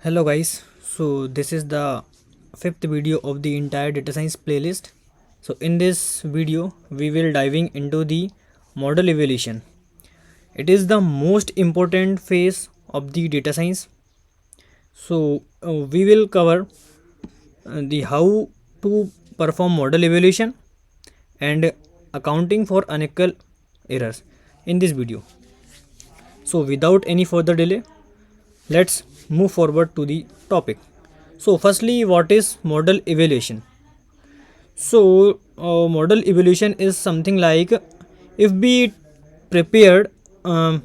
Hello guys, so this is the fifth video of the entire data science playlist. So in this video we will diving into the model evaluation. It is the most important phase of the data science. So we will cover the how to perform model evaluation and accounting for unequal errors in this video. So without any further delay, let's move forward to the topic. So firstly, what is model evaluation? So model evaluation is something like if we prepared our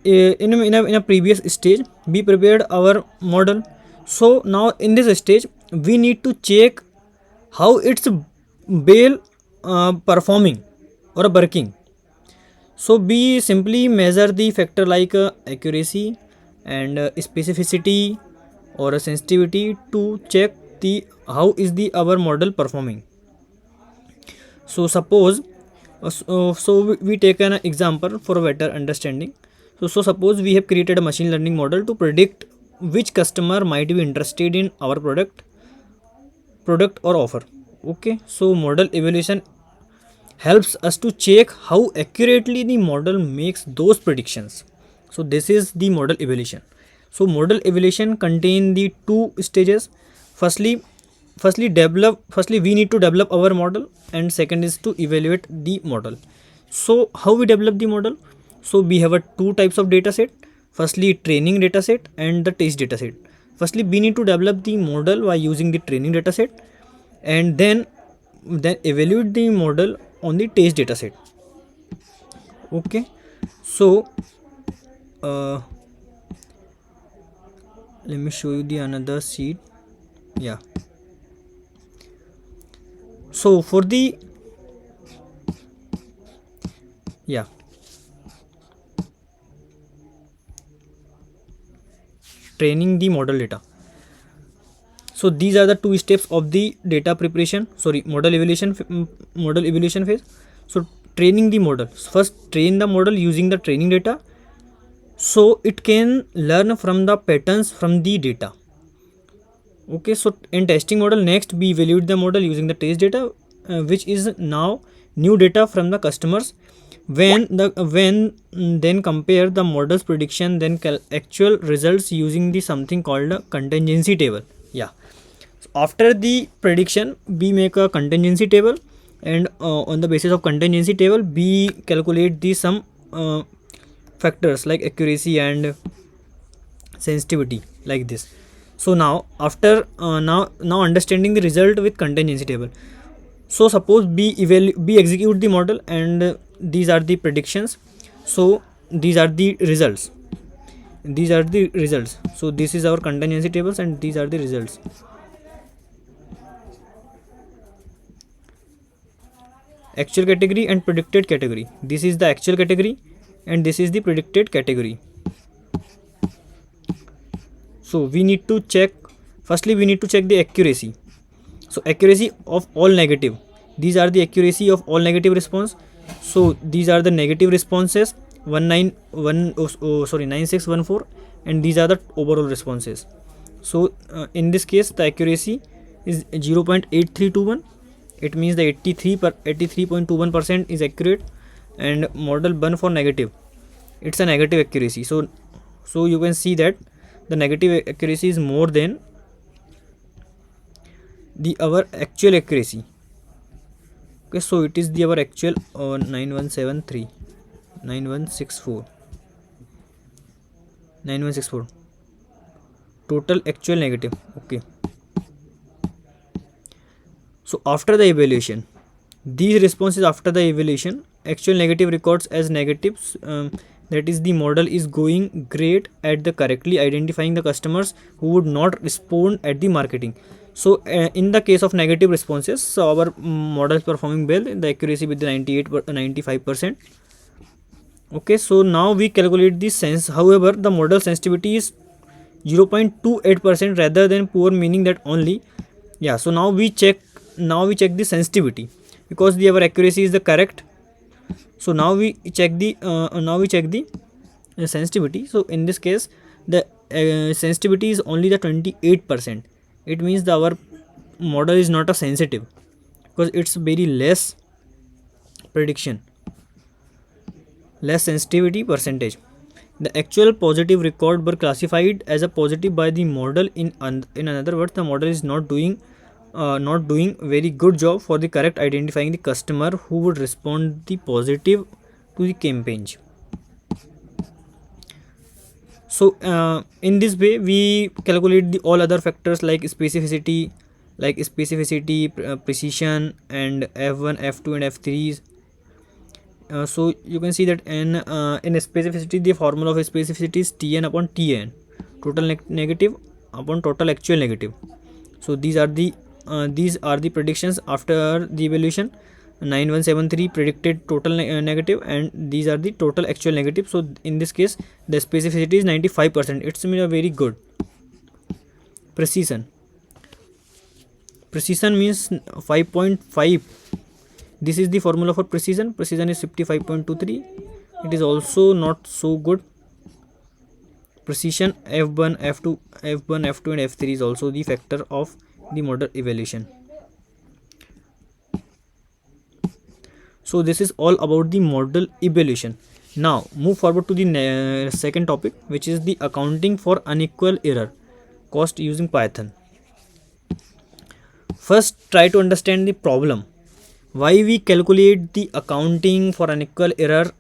in a previous stage we prepared our model. So now in this stage we need to check how it's bail performing or working. So we simply measure the factor like accuracy and specificity or sensitivity to check the how is the our model performing. So suppose we take an example for a better understanding. So suppose we have created a machine learning model to predict which customer might be interested in our product or offer. Okay, so model evaluation helps us to check how accurately the model makes those predictions. So this is the model evaluation. So model evaluation contain the two stages. firstly firstly we need to develop our model, and second is to evaluate the model. So how we develop the model? So we have a two types of data set. Firstly, training data set and the test data set. Firstly, we need to develop the model by using the training data set, and then evaluate the model on the test data set. Okay, so uh, let me show you the another sheet. Yeah, so for the yeah training the model data. So these are the two steps of the data preparation, sorry, model evaluation phase. So training the model, first train the model using the training data so it can learn from the patterns from the data. Okay, so in testing model, next we evaluate the model using the test data, which is now new data from the customers. When then compare the model's prediction then actual results using the something called a contingency table. Yeah, so after the prediction we make a contingency table, and on the basis of contingency table we calculate the some factors like accuracy and sensitivity like this. So now after now understanding the result with contingency table. So suppose we execute the model, and these are the predictions. So these are the results, so this is our contingency tables and these are the results. Actual category and predicted category. This is the actual category and this is the predicted category. So we need to check, firstly we need to check the accuracy. So accuracy of all negative, these are the accuracy of all negative response. So these are the negative responses 9614, and these are the overall responses. So in this case the accuracy is 0.8321. It means the 83.21% is accurate, and model 1 for negative, it's a negative accuracy. So you can see that the negative accuracy is more than the our actual accuracy. Okay, so it is the our actual 9173 9164 9164 total actual negative. Okay, so after the evaluation, these responses after the evaluation, actual negative records as negatives, that is the model is going great at the correctly identifying the customers who would not respond at the marketing. So in the case of negative responses, so our model is performing well, the accuracy with the 95%. Okay, so now we calculate the sense. However, the model sensitivity is 0.28% rather than poor, meaning that only. Yeah, so now we check the sensitivity because our accuracy is the correct. So now we check the sensitivity. So in this case the sensitivity is only the 28%. It means our model is not a sensitive because it's very less prediction, less sensitivity percentage. The actual positive record were classified as a positive by the model. In another words, the model is not doing very good job for the correct identifying the customer who would respond the positive to the campaigns. So in this way we calculate the all other factors like specificity, precision, and f1, f2, and f3s. So you can see that in specificity, the formula of specificity is Tn upon Tn, total negative upon total actual negative. So these are the predictions after the evaluation. 9173 predicted total negative, and these are the total actual negative. So in this case the specificity is 95%. It's very good. Precision means 5.5. This is the formula for precision. Precision is 55.23. It is also not so good. Precision f1, f2, and f3 is also the factor of the model evaluation. So this is all about the model evaluation. Now move forward to the second topic, which is the accounting for unequal error cost using Python. First, try to understand the problem. Why we calculate the accounting for unequal error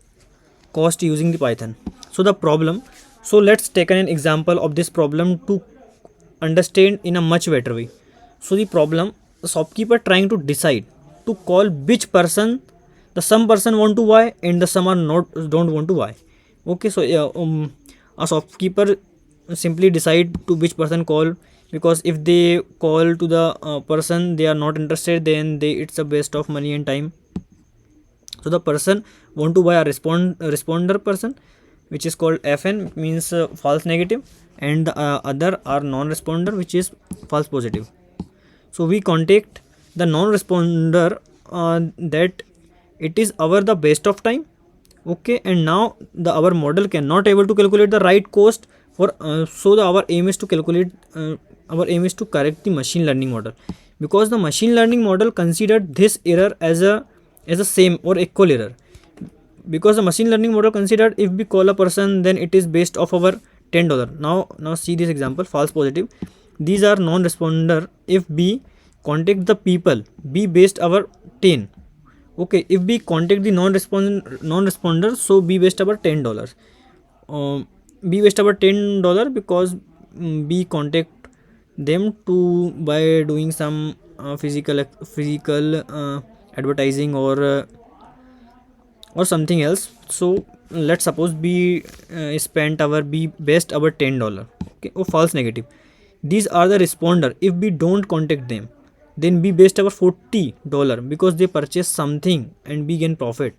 cost using the Python. So the problem. So let's take an example of this problem to understand in a much better way. So the problem: the shopkeeper trying to decide to call which person, some person want to buy and the some are don't want to buy. Okay, so a shopkeeper simply decide to which person call, because if they call to the person they are not interested, then it's a waste of money and time. So the person want to buy a responder person, which is called FN, means false negative, and the other are non-responder, which is false positive. So we contact the non-responder that it is the waste of time. Okay, and now our model cannot able to calculate the right cost for our aim is to calculate correct the machine learning model, because the machine learning model considered this error as a same or equal error, because the machine learning model considered if we call a person then it is based off our $10. Now see this example: false positive, these are non-responder. If we contact the people, be based our 10. Okay, if we contact the non-responder, so be based our $10. Be based our $10 because we contact them to by doing some physical advertising or something else. So let's suppose we spent our be based our $10. Okay, or false negative, these are the responder. If we don't contact them, then we based our $40 because they purchase something and we gain profit.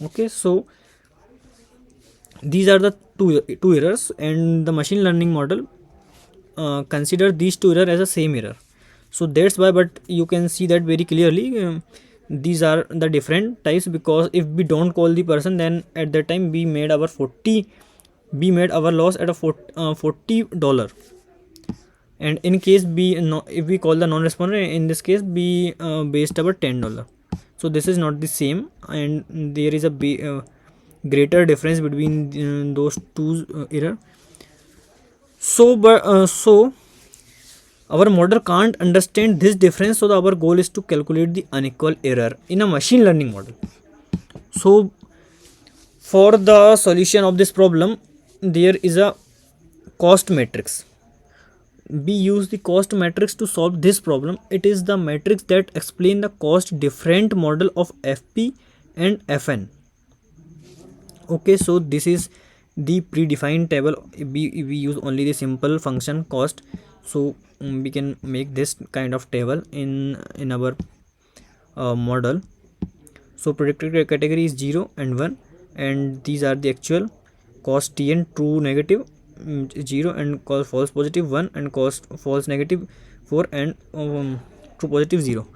Okay, so these are the two errors, and the machine learning model consider these two errors as the same error. So that's why, but you can see that very clearly these are the different types, because if we don't call the person, then at that time we made our loss at a $40. And in case if we call the non-responder, in this case we based our $10. So this is not the same, and there is a greater difference between those two error. So our model can't understand this difference, so our goal is to calculate the unequal error in a machine learning model. So for the solution of this problem, there is a cost matrix. We use the cost matrix to solve this problem. It is the matrix that explain the cost different model of FP and FN. Okay, so this is the predefined table. We use only the simple function cost, so we can make this kind of table in our model. So predicted category is 0 and 1, and these are the actual cost Tn true negative 0 and cost false positive 1 and cost false negative 4 and true positive 0.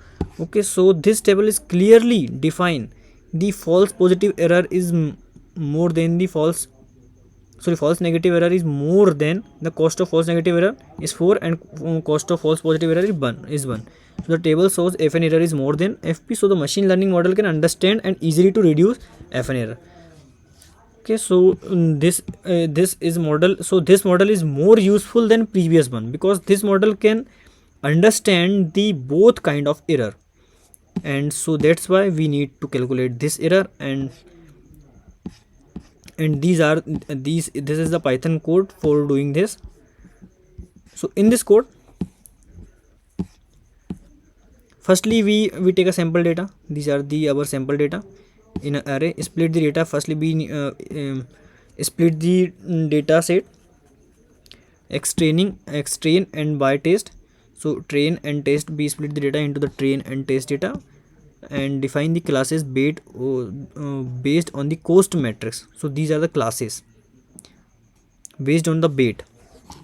Okay, so this table is clearly defined. The false positive error is more than the false sorry, false negative error is more than the cost of false negative error is 4 and cost of false positive error is 1. So the table shows Fn error is more than Fp, so the machine learning model can understand and easily to reduce Fn error. Okay, so this is model, so this model is more useful than previous one because this model can understand the both kind of error, and so that's why we need to calculate this error. And this is the Python code for doing this. So in this code, firstly we take a sample data. These are our sample data in an array. Split the data. Firstly split the data set train and by test. So train and test, we split the data into the train and test data, and define the classes based on the cost matrix. So these are the classes based on the weight.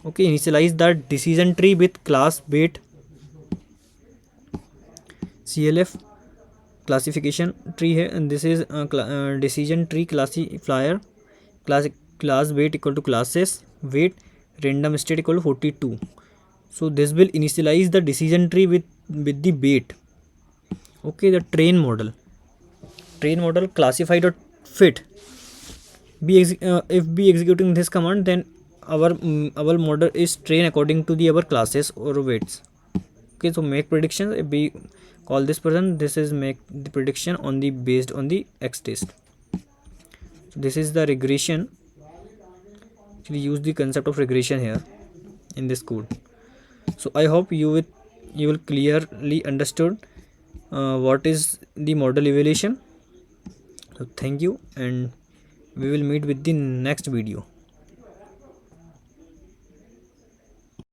Okay, initialize the decision tree with class weight CLF classification tree है, and this is decision tree classifier. class weight equal to classes weight random state equal to 42. So this will initialize the decision tree with the weight. Okay, the train model classify dot fit if we executing this command, then our model is trained according to the our classes or weights. Okay, so make predictions. If we call this person, this is make the prediction on the based on the X test. So this is the regression. Actually use the concept of regression here in this code. So I hope you will clearly understood what is the model evaluation. So thank you, and we will meet with the next video.